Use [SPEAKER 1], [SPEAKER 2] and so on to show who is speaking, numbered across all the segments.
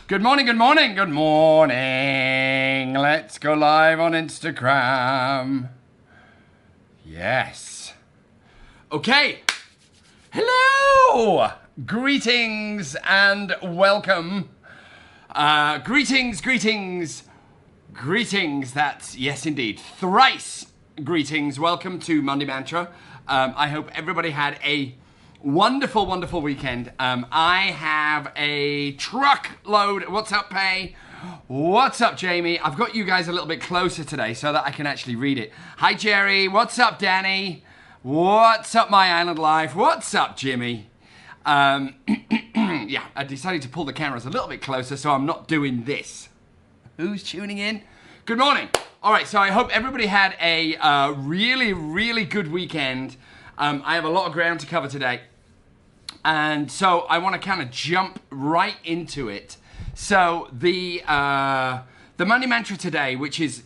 [SPEAKER 1] Good morning, good morning, good morning. Let's go live on Instagram. Yes. Okay. Hello. Greetings and welcome. Greetings. That's, yes, indeed. Thrice greetings. Welcome to Monday Mantra. I hope everybody had a wonderful weekend. I have a truckload. What's up, Pay? What's up, Jamie? I've got you guys a little bit closer today so that I can actually read it. Hi, Jerry. What's up, Danny? What's up, My Island Life? What's up, Jimmy? Yeah, I decided to pull the cameras a little bit closer so I'm not doing this. Who's tuning in? Good morning. All right, so I hope everybody had a really good weekend. I have a lot of ground to cover today. And so I want to kind of jump right into it. So the Monday Mantra today, which is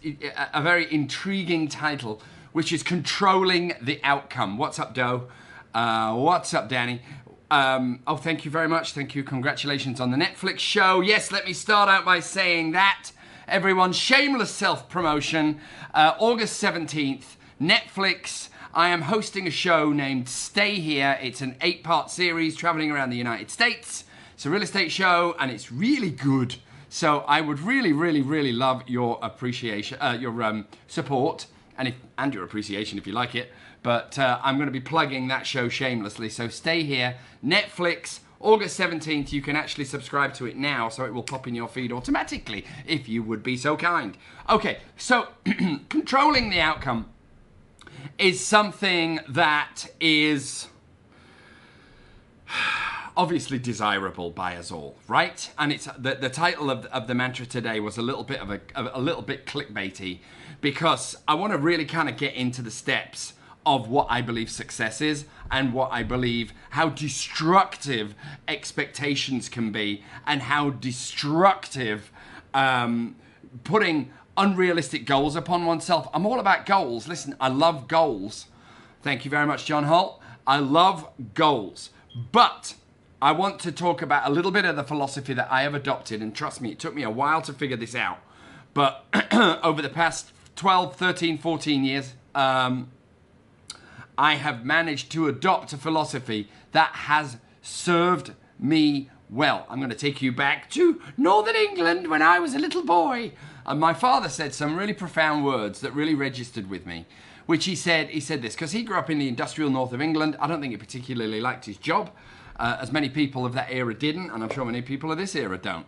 [SPEAKER 1] a very intriguing title, which is Controlling the Outcome. What's up, Doe? What's up, Danny? Oh, thank you very much. Thank you. Congratulations on the Netflix show. Yes, let me start out by saying that. Everyone, shameless self-promotion. August 17th, Netflix. I am hosting a show named Stay Here. It's an 8-part series traveling around the United States. It's a real estate show and it's really good. So I would really love your appreciation, your support and your appreciation if you like it. But I'm going to be plugging that show shamelessly. So Stay Here, Netflix, August 17th. You can actually subscribe to it now so it will pop in your feed automatically if you would be so kind. Okay, so controlling the outcome is something that is obviously desirable by us all, right? And it's the title of the mantra today was a little bit clickbaity because I want to really kind of get into the steps of what I believe success is and what I believe how destructive expectations can be and how destructive putting unrealistic goals upon oneself. I'm all about goals. Listen, I love goals. Thank you very much, John Holt. I love goals. But I want to talk about a little bit of the philosophy that I have adopted. And trust me, it took me a while to figure this out. But over the past 12, 13, 14 years, I have managed to adopt a philosophy that has served me well. I'm going to take you back to Northern England when I was a little boy. And my father said some really profound words that really registered with me, which he said this, because he grew up in the industrial north of England. I don't think he particularly liked his job, as many people of that era didn't, and I'm sure many people of this era don't.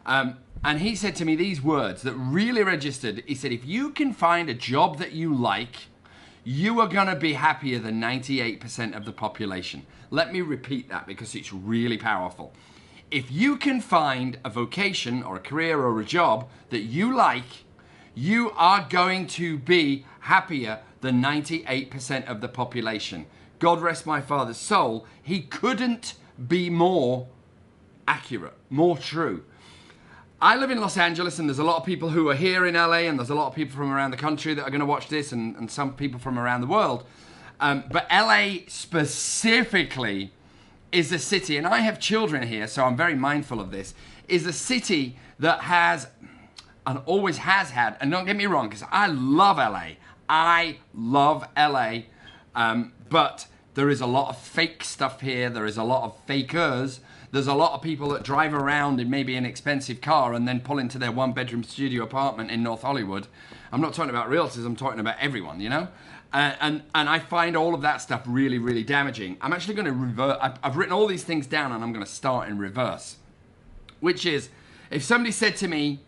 [SPEAKER 1] And he said to me these words that really registered. He said, if you can find a job that you like, you are going to be happier than 98% of the population. Let me repeat that because it's really powerful. If you can find a vocation or a career or a job that you like, you are going to be happier than 98% of the population. God rest my father's soul. He couldn't be more accurate, more true. I live in Los Angeles and there's a lot of people who are here in LA and there's a lot of people from around the country that are going to watch this and some people from around the world. But LA specifically is a city, and I have children here, so I'm very mindful of this, is a city that has, and always has had, and don't get me wrong, because I love LA. I love LA, but there is a lot of fake stuff here. There is a lot of fakers. There's a lot of people that drive around in maybe an expensive car and then pull into their one-bedroom studio apartment in North Hollywood. I'm not talking about realtors. I'm talking about everyone, you know? And I find all of that stuff really damaging. I'm actually going to revert. I've written all these things down and I'm going to start in reverse. Which is, if somebody said to me,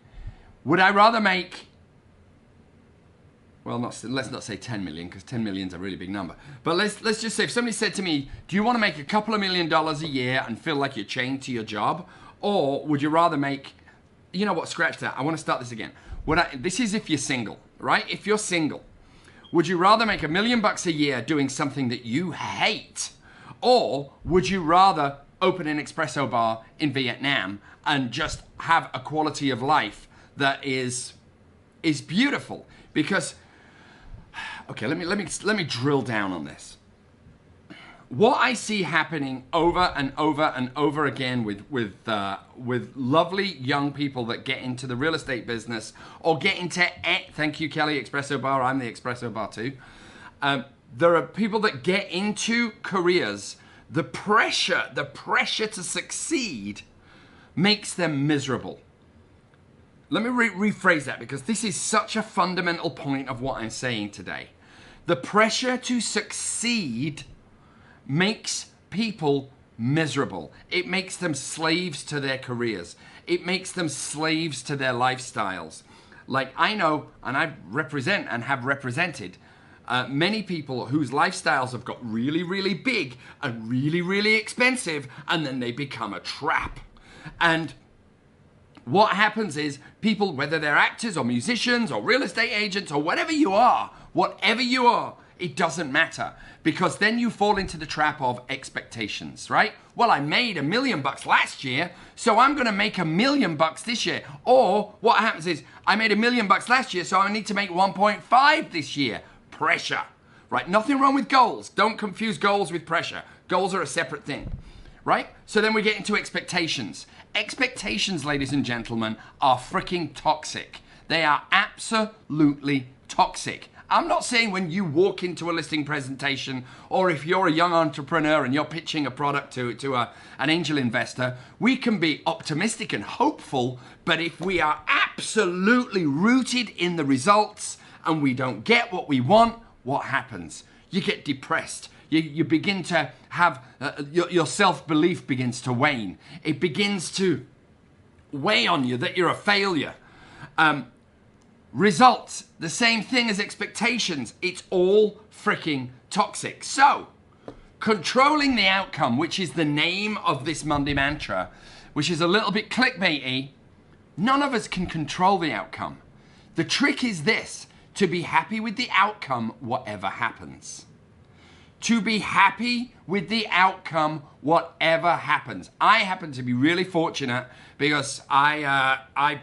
[SPEAKER 1] would I rather make, well, let's not say 10 million because 10 million is a really big number. But let's just say if somebody said to me, do you want to make a couple of $1 million a year and feel like you're chained to your job? Or would you rather make, you know what, scratch that. I want to start this again. This is if you're single, right? If you're single. Would you rather make $1 million a year doing something that you hate? Or would you rather open an espresso bar in Vietnam and just have a quality of life that is beautiful? Because, okay, let me drill down on this. what I see happening over and over and over again with lovely young people that get into the real estate business or get into thank you, Kelly, Espresso Bar. I'm the Espresso Bar too. There are people that get into careers. The pressure to succeed makes them miserable. Let me rephrase that, because this is such a fundamental point of what I'm saying today. The pressure to succeed makes people miserable. It makes them slaves to their careers. It makes them slaves to their lifestyles. Like, I know, and I represent and have represented many people whose lifestyles have got really, really big and really, really expensive, and then they become a trap. And what happens is people, whether they're actors or musicians or real estate agents or whatever you are, it doesn't matter, because then you fall into the trap of expectations, right? Well, I made $1 million last year, so I'm going to make $1 million this year. Or what happens is I made $1 million last year, so I need to make 1.5 this year. Pressure, right? Nothing wrong with goals. Don't confuse goals with pressure. Goals are a separate thing, right? So then we get into expectations. Expectations, ladies and gentlemen, are freaking toxic. They are absolutely toxic. I'm not saying when you walk into a listing presentation, or if you're a young entrepreneur and you're pitching a product to an angel investor, we can be optimistic and hopeful, but if we are absolutely rooted in the results and we don't get what we want, what happens? You get depressed. You begin to have, your self-belief begins to wane. It begins to weigh on you that you're a failure. Results, the same thing as expectations. It's all freaking toxic. So, controlling the outcome, which is the name of this Monday mantra, which is a little bit clickbaity, none of us can control the outcome. The trick is this: to be happy with the outcome, whatever happens. To be happy with the outcome, whatever happens. I happen to be really fortunate because I'm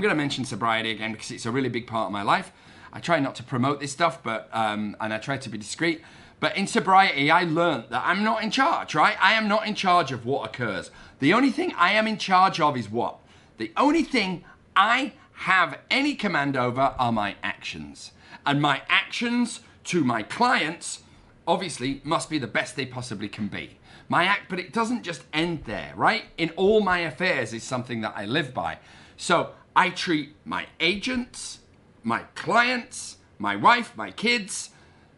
[SPEAKER 1] going to mention sobriety again because it's a really big part of my life. I try not to promote this stuff, but and I try to be discreet. But in sobriety, I learned that I'm not in charge, right? I am not in charge of what occurs. The only thing I am in charge of is what? The only thing I have any command over are my actions. And my actions to my clients obviously must be the best they possibly can be. But it doesn't just end there, right? In all my affairs is something that I live by. So I treat my agents, my clients, my wife, my kids,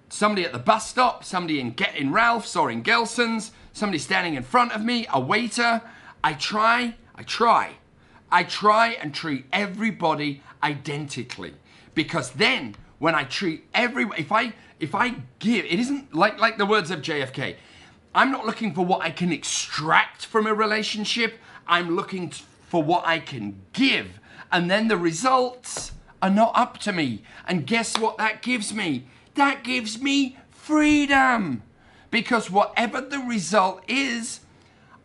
[SPEAKER 1] somebody at the bus stop, somebody in Ralph's or in Gelson's, somebody standing in front of me, a waiter. I try and treat everybody identically, because then when I treat if I give, it isn't like the words of JFK. I'm not looking for what I can extract from a relationship. I'm looking for what I can give. And then the results are not up to me. And guess what that gives me? That gives me freedom. Because whatever the result is,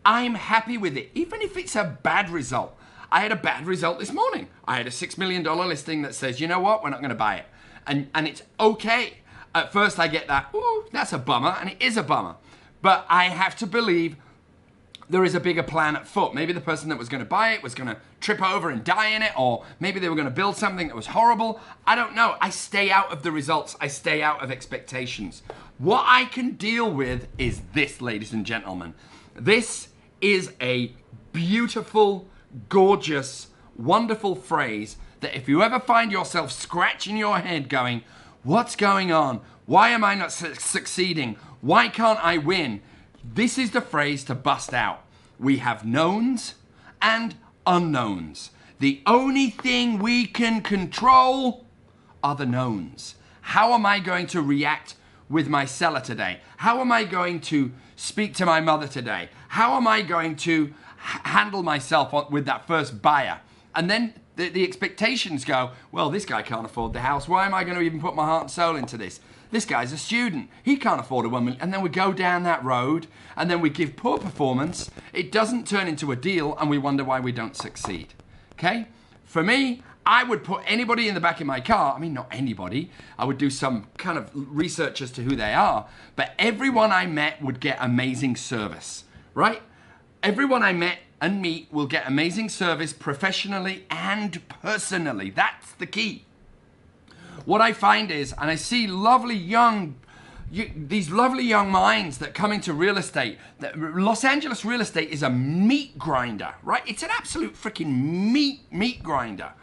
[SPEAKER 1] I'm happy with it. Even if it's a bad result. I had a bad result this morning. I had a $6 million listing that says, you know what, we're not going to buy it. And it's okay. At first I get that, ooh, that's a bummer, and it is a bummer. But I have to believe there is a bigger plan at foot. Maybe the person that was going to buy it was going to trip over and die in it, or maybe they were going to build something that was horrible. I don't know. I stay out of the results. I stay out of expectations. What I can deal with is this, ladies and gentlemen. This is a beautiful, gorgeous, wonderful phrase that if you ever find yourself scratching your head going, what's going on? Why am I not succeeding? Why can't I win? This is the phrase to bust out. We have knowns and unknowns. The only thing we can control are the knowns. How am I going to react with my seller today? How am I going to speak to my mother today? How am I going to handle myself with that first buyer? And then the expectations go, well, this guy can't afford the house. Why am I going to even put my heart and soul into this? This guy's a student. He can't afford a $1 million. And then we go down that road, and then we give poor performance. It doesn't turn into a deal, and we wonder why we don't succeed. Okay? For me, I would put anybody in the back of my car. I mean, not anybody. I would do some kind of research as to who they are. But everyone I met would get amazing service, right? Everyone I met and meet will get amazing service professionally and personally. That's the key. What I find is, and I see these lovely young minds that come into real estate. Los Angeles real estate is a meat grinder, right? It's an absolute freaking meat grinder.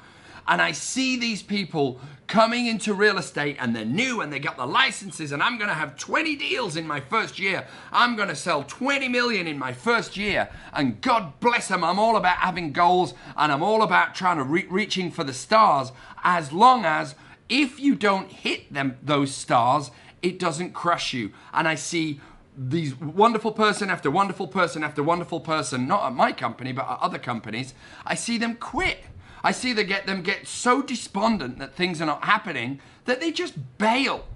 [SPEAKER 1] And I see these people coming into real estate and they're new and they got the licenses and I'm going to have 20 deals in my first year. I'm going to sell 20 million in my first year. And God bless them, I'm all about having goals and I'm all about trying to reaching for the stars, as long as if you don't hit those stars, it doesn't crush you. And I see these wonderful person after wonderful person after wonderful person, not at my company, but at other companies. I see them quit. I see them get so despondent that things are not happening that they just bail.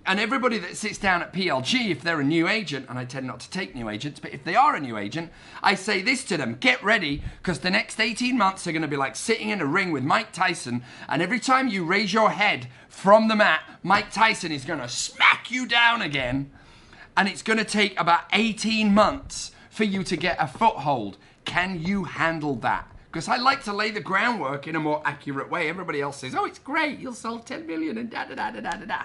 [SPEAKER 1] And everybody that sits down at PLG, if they're a new agent, and I tend not to take new agents, but if they are a new agent, I say this to them: get ready, because the next 18 months are going to be like sitting in a ring with Mike Tyson, and every time you raise your head from the mat, Mike Tyson is going to smack you down again, and it's going to take about 18 months for you to get a foothold. Can you handle that? Because I like to lay the groundwork in a more accurate way. Everybody else says, oh, it's great, you'll sell 10 million and da-da-da-da-da-da.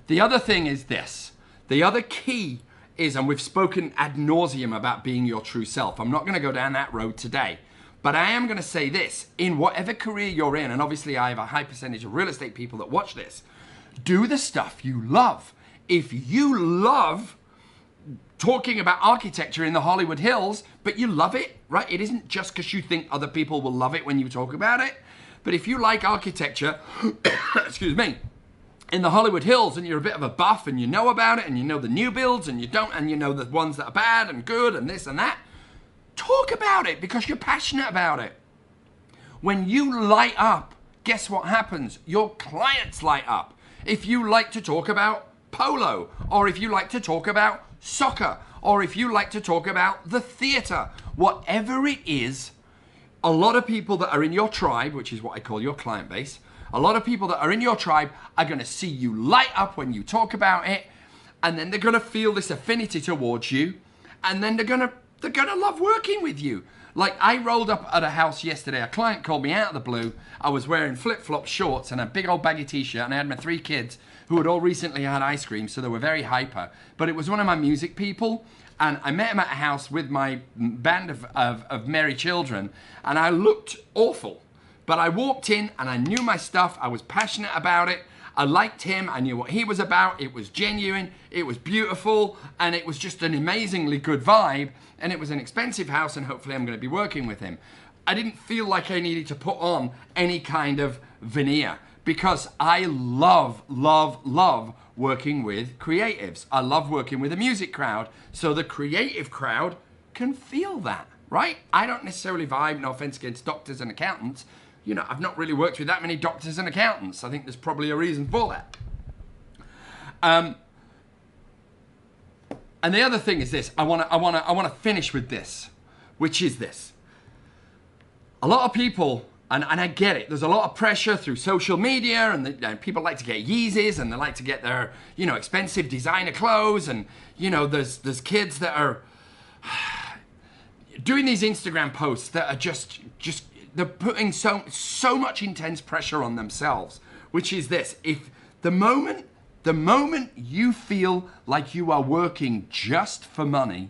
[SPEAKER 1] The other thing is this. The other key is, and we've spoken ad nauseum about being your true self. I'm not going to go down that road today. But I am going to say this. In whatever career you're in, and obviously I have a high percentage of real estate people that watch this, do the stuff you love. If you love talking about architecture in the Hollywood Hills, but you love it, right? It isn't just because you think other people will love it when you talk about it. But if you like architecture, excuse me, in the Hollywood Hills, and you're a bit of a buff and you know about it and you know the new builds and you don't, and you know the ones that are bad and good and this and that, talk about it because you're passionate about it. When you light up, guess what happens? Your clients light up. If you like to talk about polo, or if you like to talk about soccer, or if you like to talk about the theater, whatever it is, a lot of people that are in your tribe, which is what I call your client base, a lot of people that are in your tribe are going to see you light up when you talk about it, and then they're going to feel this affinity towards you, and then they're going to love working with you. Like, I rolled up at a house yesterday. A client called me out of the blue. I was wearing flip-flop shorts and a big old baggy t-shirt, and I had my 3 kids who had all recently had ice cream, so they were very hyper. But it was one of my music people, and I met him at a house with my band of merry children, and I looked awful. But I walked in and I knew my stuff. I was passionate about it. I liked him. I knew what he was about. It was genuine. It was beautiful. And it was just an amazingly good vibe. And it was an expensive house, and hopefully I'm going to be working with him. I didn't feel like I needed to put on any kind of veneer, because I love working with creatives. I love working with a music crowd, so the creative crowd can feel that, right? I don't necessarily vibe, no offense against doctors and accountants. You know, I've not really worked with that many doctors and accountants. I think there's probably a reason for that. And the other thing is this. I want to finish with this, which is this. A lot of people, and I get it, there's a lot of pressure through social media, and people like to get Yeezys, and they like to get their, expensive designer clothes, and, there's kids that are doing these Instagram posts that are just they're putting so much intense pressure on themselves, which is this: if the moment you feel like you are working just for money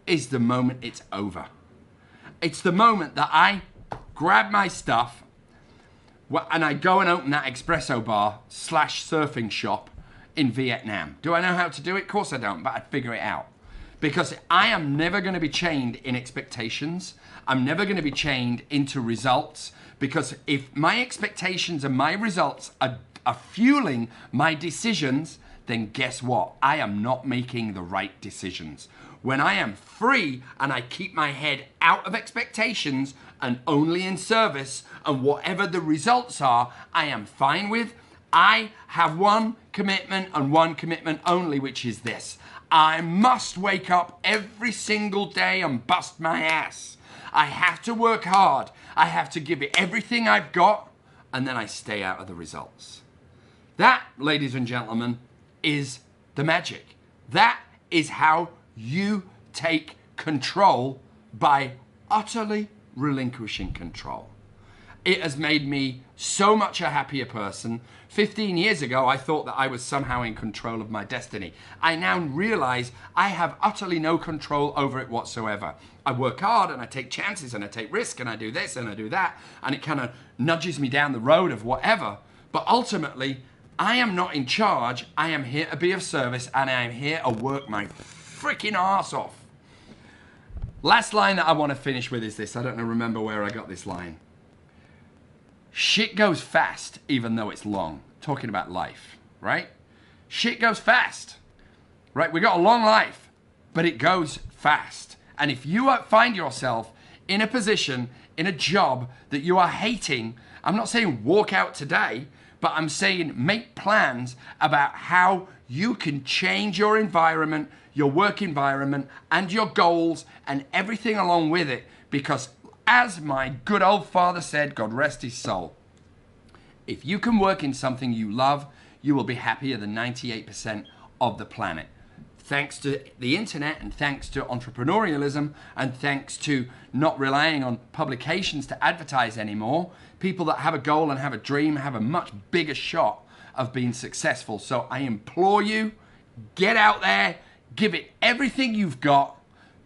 [SPEAKER 1] is the moment it's over. It's the moment that I grab my stuff and I go and open that espresso bar / surfing shop in Vietnam. Do I know how to do it? Of course I don't, but I'd figure it out. Because I am never going to be chained in expectations. I'm never going to be chained into results. Because if my expectations and my results are fueling my decisions, then guess what? I am not making the right decisions. When I am free and I keep my head out of expectations and only in service, and whatever the results are, I am fine with. I have one commitment and one commitment only, which is this: I must wake up every single day and bust my ass. I have to work hard. I have to give it everything I've got, and then I stay out of the results. That, ladies and gentlemen, is the magic. That is how you take control by utterly relinquishing control. It has made me so much a happier person. 15 years ago, I thought that I was somehow in control of my destiny. I now realize I have utterly no control over it whatsoever. I work hard and I take chances and I take risks and I do this and I do that, and it kind of nudges me down the road of whatever. But ultimately, I am not in charge. I am here to be of service, and I am here to work my freaking arse off. Last line that I want to finish with is this. I don't remember where I got this line. Shit goes fast, even though it's long. Talking about life, right? Shit goes fast, right? We got a long life, but it goes fast. And if you find yourself in a position, in a job that you are hating, I'm not saying walk out today, but I'm saying make plans about how you can change your environment, your work environment, and your goals, and everything along with it, because as my good old father said, God rest his soul, if you can work in something you love, you will be happier than 98% of the planet. Thanks to the internet, and thanks to entrepreneurialism, and thanks to not relying on publications to advertise anymore, people that have a goal and have a dream have a much bigger shot of being successful. So I implore you, get out there, give it everything you've got.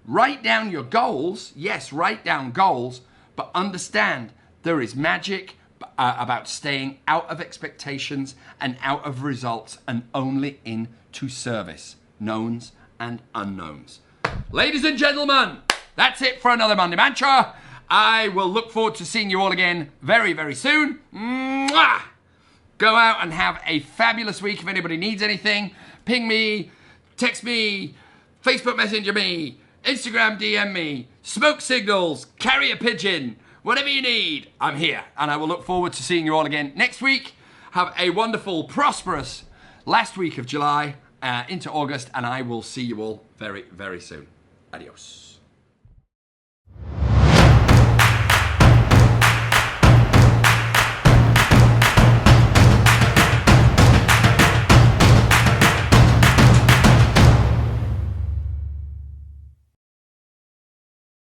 [SPEAKER 1] Write down your goals. Yes, write down goals, but understand there is magic about staying out of expectations and out of results and only into service, knowns and unknowns. Ladies and gentlemen, that's it for another Monday Mantra. I will look forward to seeing you all again very, very soon. Mwah! Go out and have a fabulous week. If anybody needs anything, ping me, text me, Facebook Messenger me, Instagram DM me, smoke signals, carrier pigeon, whatever you need, I'm here. And I will look forward to seeing you all again next week. Have a wonderful, prosperous last week of July into August, and I will see you all very, very soon. Adios.